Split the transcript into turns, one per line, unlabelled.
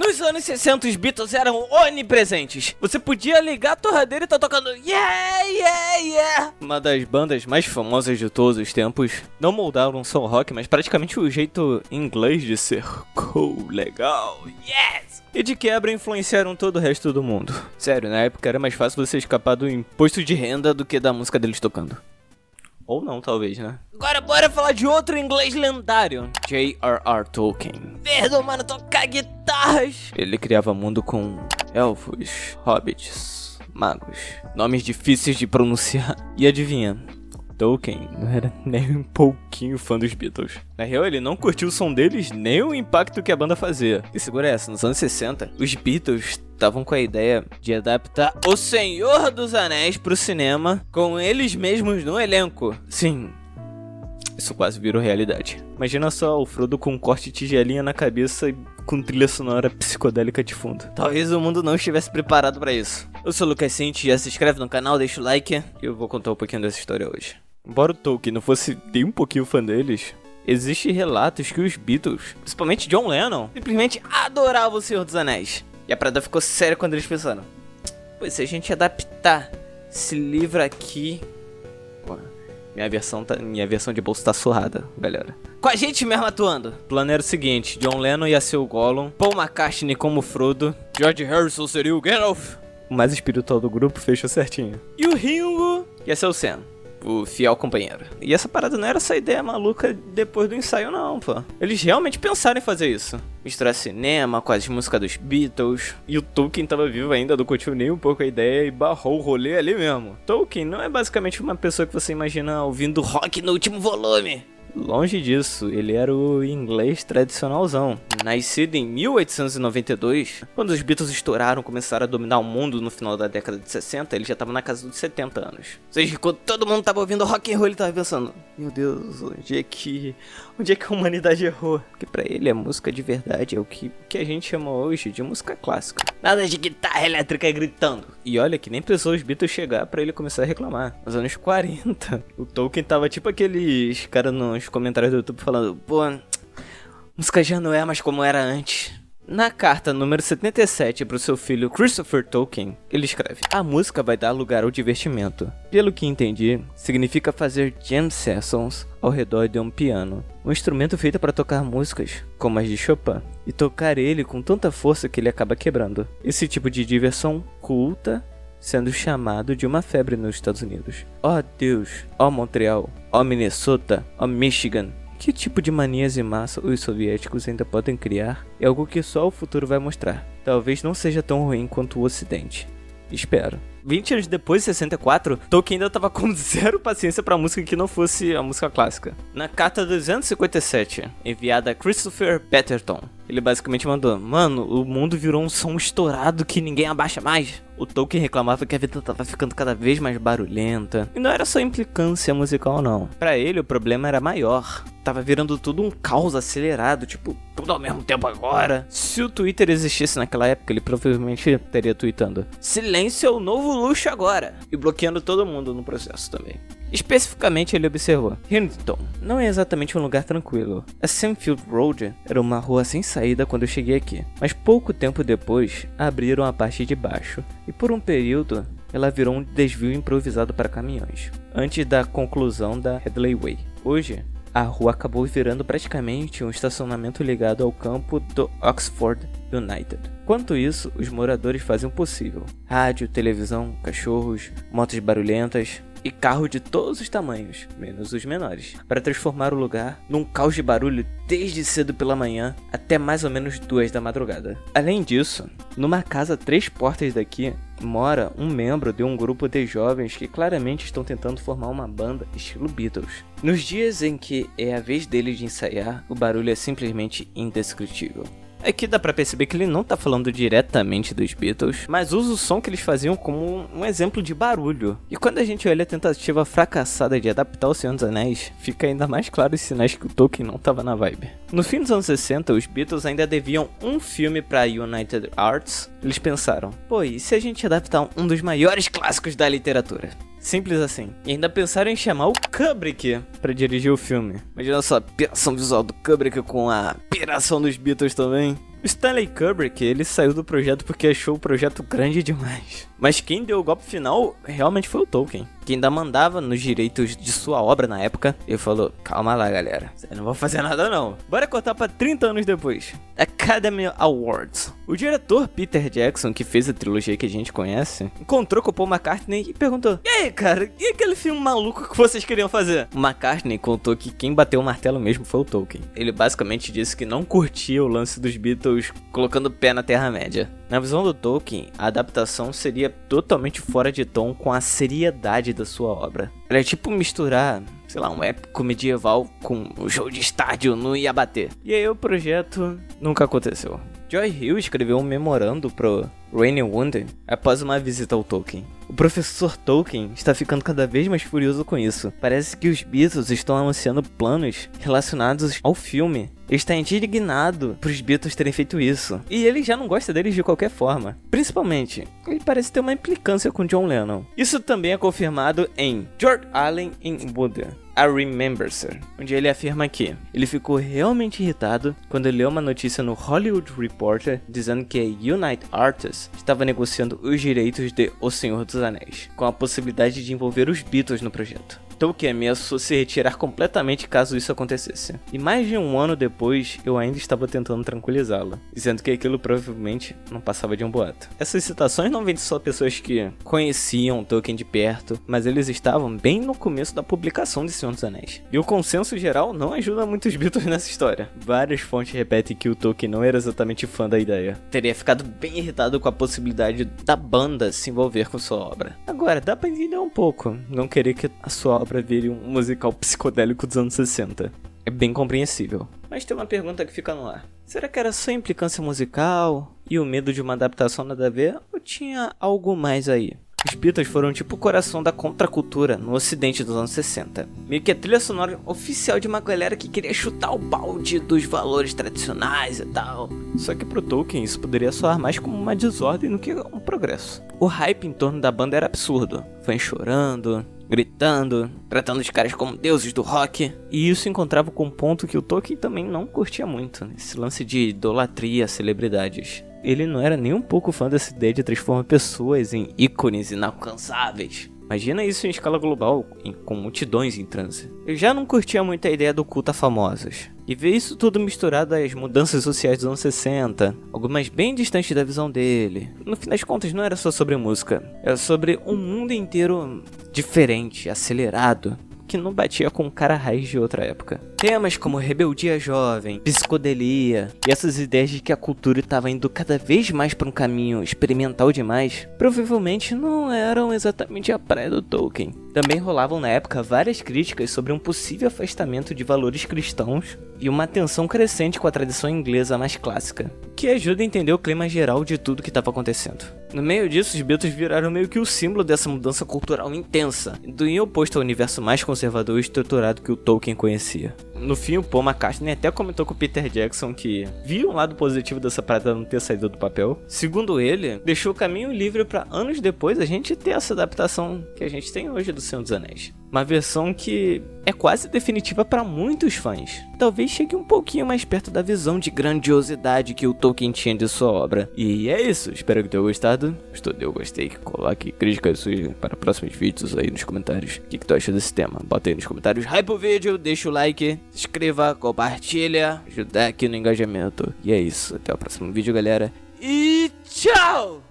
Nos anos 60, os Beatles eram onipresentes. Você podia ligar a torradeira e tá tocando Yeah, yeah, yeah. Uma das bandas mais famosas de todos os tempos. Não moldaram só o rock, mas praticamente o jeito inglês de ser cool, legal, yes! E de quebra influenciaram todo o resto do mundo. Sério, na época era mais fácil você escapar do imposto de renda do que da música deles tocando. Ou não, talvez, né? Agora bora falar de outro inglês lendário. J.R.R. Tolkien. Perdão, mano, tocar guitarras. Ele criava mundo com elfos, hobbits, magos. Nomes difíceis de pronunciar. E adivinha? Tolkien não era nem um pouquinho fã dos Beatles. Na real, ele não curtiu o som deles, nem o impacto que a banda fazia. E segura essa, nos anos 60, os Beatles estavam com a ideia de adaptar O Senhor dos Anéis pro cinema, com eles mesmos no elenco. Sim, isso quase virou realidade. Imagina só o Frodo com um corte de tigelinha na cabeça e com trilha sonora psicodélica de fundo. Talvez o mundo não estivesse preparado pra isso. Eu sou o Lucas Cinti, já se inscreve no canal, deixa o like e eu vou contar um pouquinho dessa história hoje. Embora o Tolkien não fosse nem um pouquinho fã deles, existem relatos que os Beatles, principalmente John Lennon, simplesmente adoravam O Senhor dos Anéis. E a parada ficou séria quando eles pensaram: pois se a gente adaptar esse livro aqui... Pô, minha versão de bolso tá surrada, galera. Com a gente mesmo atuando. O plano era o seguinte: John Lennon ia ser o Gollum, Paul McCartney como Frodo, George Harrison seria o Gandalf. O mais espiritual do grupo fechou certinho. E o Ringo ia ser o Sam, o fiel companheiro. E essa parada não era essa ideia maluca depois do ensaio não, pô. Eles realmente pensaram em fazer isso. Misturar cinema com as músicas dos Beatles. E o Tolkien tava vivo ainda, não curtiu nem um pouco a ideia e barrou o rolê ali mesmo. Tolkien não é basicamente uma pessoa que você imagina ouvindo rock no último volume. Longe disso, ele era o inglês tradicionalzão. Nascido em 1892, quando os Beatles estouraram, começaram a dominar o mundo no final da década de 60, ele já tava na casa dos 70 anos. Ou seja, quando todo mundo tava ouvindo rock and roll, ele tava pensando: meu Deus, onde é que a humanidade errou? Porque pra ele a música de verdade é o que a gente chama hoje de música clássica. Nada de guitarra elétrica gritando. E olha que nem precisou os Beatles chegar pra ele começar a reclamar. Nos anos 40, o Tolkien tava tipo aqueles caras nos comentários do YouTube falando: pô, música já não é mais como era antes. Na carta número 77 para o seu filho Christopher Tolkien, ele escreve: a música vai dar lugar ao divertimento. Pelo que entendi, significa fazer jam sessions ao redor de um piano, um instrumento feito para tocar músicas, como as de Chopin, e tocar ele com tanta força que ele acaba quebrando. Esse tipo de diversão culta sendo chamado de uma febre nos Estados Unidos. Oh Deus, oh Montreal, oh Minnesota, oh Michigan. Que tipo de manias e massa os soviéticos ainda podem criar é algo que só o futuro vai mostrar. Talvez não seja tão ruim quanto o Ocidente. Espero. 20 anos depois, em 64, Tolkien ainda tava com zero paciência pra música que não fosse a música clássica. Na carta 257, enviada a Christopher Petherton, ele basicamente mandou: mano, o mundo virou um som estourado que ninguém abaixa mais. O Tolkien reclamava que a vida tava ficando cada vez mais barulhenta. E não era só implicância musical não. Pra ele o problema era maior. Tava virando tudo um caos acelerado, tipo, tudo ao mesmo tempo agora. Se o Twitter existisse naquela época, ele provavelmente estaria tweetando: silêncio é o novo luxo agora. E bloqueando todo mundo no processo também. Especificamente ele observou: Huntington não é exatamente um lugar tranquilo. A Samfield Road era uma rua sem saída quando eu cheguei aqui, mas pouco tempo depois abriram a parte de baixo e por um período ela virou um desvio improvisado para caminhões, antes da conclusão da Headley Way. Hoje, a rua acabou virando praticamente um estacionamento ligado ao campo do Oxford United. Quanto isso, os moradores fazem o possível: rádio, televisão, cachorros, motos barulhentas e carros de todos os tamanhos, menos os menores, para transformar o lugar num caos de barulho desde cedo pela manhã até mais ou menos 2 da madrugada. Além disso, numa casa 3 portas daqui, mora um membro de um grupo de jovens que claramente estão tentando formar uma banda estilo Beatles. Nos dias em que é a vez deles de ensaiar, o barulho é simplesmente indescritível. Aqui dá pra perceber que ele não tá falando diretamente dos Beatles, mas usa o som que eles faziam como um exemplo de barulho. E quando a gente olha a tentativa fracassada de adaptar O Senhor dos Anéis, fica ainda mais claro os sinais que o Tolkien não tava na vibe. No fim dos anos 60, os Beatles ainda deviam um filme pra United Arts. Eles pensaram: pô, e se a gente adaptar um dos maiores clássicos da literatura? Simples assim. E ainda pensaram em chamar o Kubrick pra dirigir o filme. Imagina só a piração visual do Kubrick com a piração dos Beatles também. O Stanley Kubrick, ele saiu do projeto porque achou o projeto grande demais. Mas quem deu o golpe final realmente foi o Tolkien, que ainda mandava nos direitos de sua obra na época. Ele falou, calma lá galera, vocês não vão fazer nada não. Bora cortar pra 30 anos depois. Academy Awards. O diretor Peter Jackson, que fez a trilogia que a gente conhece, encontrou com o Paul McCartney e perguntou, e aí cara, e aquele filme maluco que vocês queriam fazer? O McCartney contou que quem bateu o martelo mesmo foi o Tolkien. Ele basicamente disse que não curtia o lance dos Beatles colocando o pé na Terra-média. Na visão do Tolkien, a adaptação seria totalmente fora de tom com a seriedade da sua obra. Era tipo misturar, sei lá, um épico medieval com um show de estádio no Iabate. E aí o projeto nunca aconteceu. Joy Hill escreveu um memorando pro Rainy Wood após uma visita ao Tolkien. O professor Tolkien está ficando cada vez mais furioso com isso. Parece que os Beatles estão anunciando planos relacionados ao filme. Ele está indignado por os Beatles terem feito isso. E ele já não gosta deles de qualquer forma. Principalmente, ele parece ter uma implicância com John Lennon. Isso também é confirmado em George Allen in Buddha, a Remembrancer, onde ele afirma que ele ficou realmente irritado quando leu uma notícia no Hollywood Reporter dizendo que a United Artists estava negociando os direitos de O Senhor dos Anéis, com a possibilidade de envolver os Beatles no projeto. Tolkien ameaçou se retirar completamente caso isso acontecesse. E mais de um ano depois, eu ainda estava tentando tranquilizá-lo, dizendo que aquilo provavelmente não passava de um boato. Essas citações não vêm de só pessoas que conheciam Tolkien de perto, mas eles estavam bem no começo da publicação de Senhor dos Anéis. E o consenso geral não ajuda muito os Beatles nessa história. Várias fontes repetem que o Tolkien não era exatamente fã da ideia. Teria ficado bem irritado com a possibilidade da banda se envolver com sua obra. Agora, dá pra entender um pouco, não querer que a sua obra vire um musical psicodélico dos anos 60. É bem compreensível. Mas tem uma pergunta que fica no ar. Será que era só implicância musical e o medo de uma adaptação nada a ver? Ou tinha algo mais aí? Os Beatles foram tipo o coração da contracultura no ocidente dos anos 60. Meio que a trilha sonora oficial de uma galera que queria chutar o balde dos valores tradicionais e tal. Só que pro Tolkien isso poderia soar mais como uma desordem do que um progresso. O hype em torno da banda era absurdo. Fãs chorando, gritando, tratando os caras como deuses do rock. E isso encontrava com um ponto que o Tolkien também não curtia muito. Esse lance de idolatria a celebridades. Ele não era nem um pouco fã dessa ideia de transformar pessoas em ícones inalcançáveis. Imagina isso em escala global, com multidões em transe. Eu já não curtia muito a ideia do culto a famosos. E ver isso tudo misturado às mudanças sociais dos anos 60, algumas bem distantes da visão dele. No fim das contas não era só sobre música, era sobre um mundo inteiro diferente, acelerado, que não batia com o cara raiz de outra época. Temas como rebeldia jovem, psicodelia e essas ideias de que a cultura estava indo cada vez mais para um caminho experimental demais, provavelmente não eram exatamente a praia do Tolkien. Também rolavam na época várias críticas sobre um possível afastamento de valores cristãos e uma tensão crescente com a tradição inglesa mais clássica, que ajuda a entender o clima geral de tudo que estava acontecendo. No meio disso, os Beatles viraram meio que o símbolo dessa mudança cultural intensa, do em oposto ao universo mais conservador e estruturado que o Tolkien conhecia. No fim, o Paul McCartney até comentou com o Peter Jackson que viu um lado positivo dessa parada não ter saído do papel. Segundo ele, deixou o caminho livre para anos depois a gente ter essa adaptação que a gente tem hoje do Senhor dos Anéis. Uma versão que é quase definitiva para muitos fãs. Talvez chegue um pouquinho mais perto da visão de grandiosidade que o Tolkien tinha de sua obra. E é isso, espero que tenham gostado. Gostou, eu gostei, coloque críticas suas para próximos vídeos aí nos comentários. O que tu acha desse tema? Bota aí nos comentários, hype o vídeo, deixa o like, se inscreva, compartilha, ajudar aqui no engajamento. E é isso, até o próximo vídeo galera, e tchau!